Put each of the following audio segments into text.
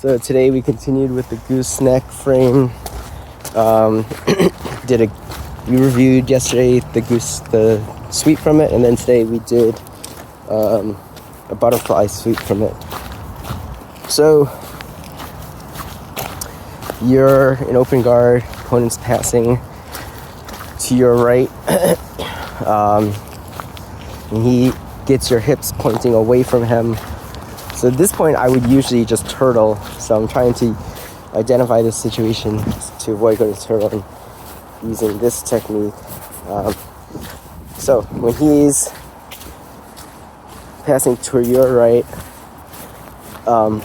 So today we continued with the gooseneck frame. We reviewed yesterday the sweep from it, and then today we did a butterfly sweep from it. So you're in open guard, opponent's passing to your right, and he gets your hips pointing away from him. So at this point I would usually just turtle, so I'm trying to identify this situation to avoid going to turtle and using this technique. So when he's passing to your right, and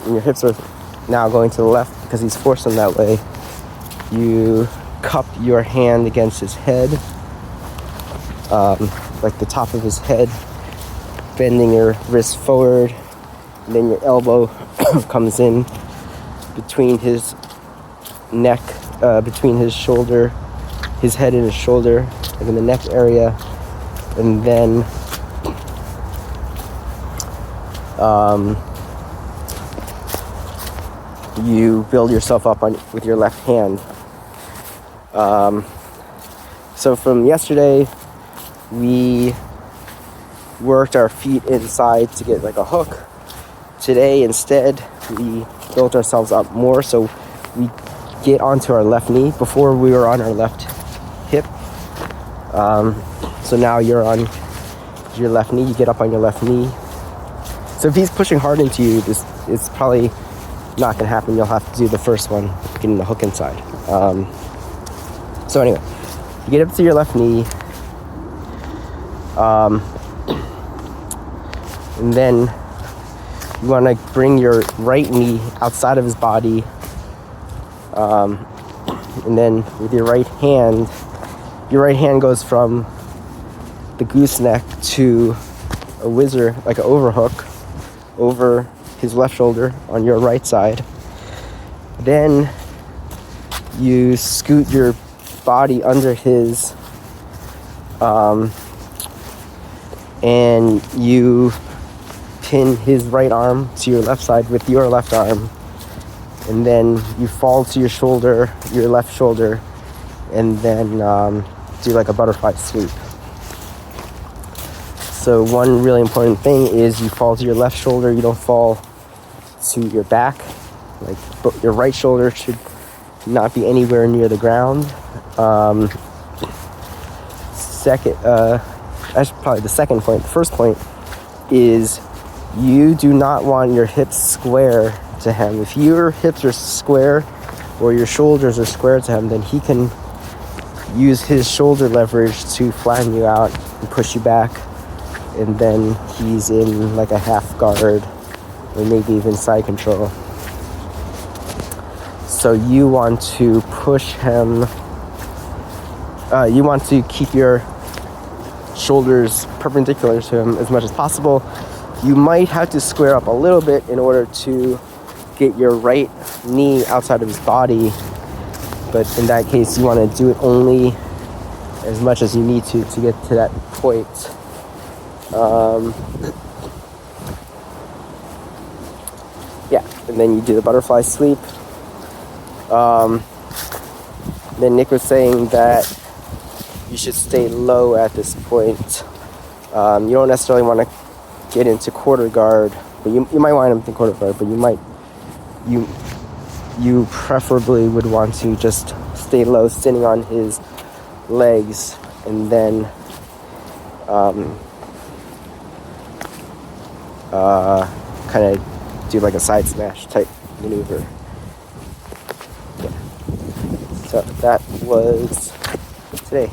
your hips are now going to the left because he's forced them that way, you cup your hand against his head, like the top of his head, bending your wrist forward, and then your elbow comes in between his neck, between his shoulder, his head and his shoulder, like in the neck area, and then you build yourself up with your left hand. So from yesterday, we worked our feet inside to get like a hook. Today, instead, we built ourselves up more, so we get onto our left knee. Before we were on our left hip. So now you're on your left knee, you get up on your left knee. So if he's pushing hard into you, it's probably not going to happen. You'll have to do the first one, getting the hook inside. So anyway, you get up to your left knee, and then you want to bring your right knee outside of his body, and then with your right hand goes from the gooseneck to a whizzer, like an overhook, over his left shoulder on your right side. Then you scoot your body under his, and you pin his right arm to your left side with your left arm, and then you fall to your shoulder, your left shoulder, and then do like a butterfly sweep. So one really important thing is you fall to your left shoulder, you don't fall to your back. Like your right shoulder should not be anywhere near the ground. That's probably the second point. The first point is you do not want your hips square to him. If your hips are square or your shoulders are square to him, then he can use his shoulder leverage to flatten you out and push you back, and then he's in like a half guard or maybe even side control. So you want to push him, you want to keep your shoulders perpendicular to him as much as possible. You might have to square up a little bit in order to get your right knee outside of his body, but in that case you want to do it only as much as you need to get to that point. Yeah, and then you do the butterfly sweep. Then Nick was saying that you should stay low at this point. You don't necessarily want to get into quarter guard, but you might want him in quarter guard, but you preferably would want to just stay low, sitting on his legs, and then kind of do like a side smash type maneuver. Yeah. So that was today.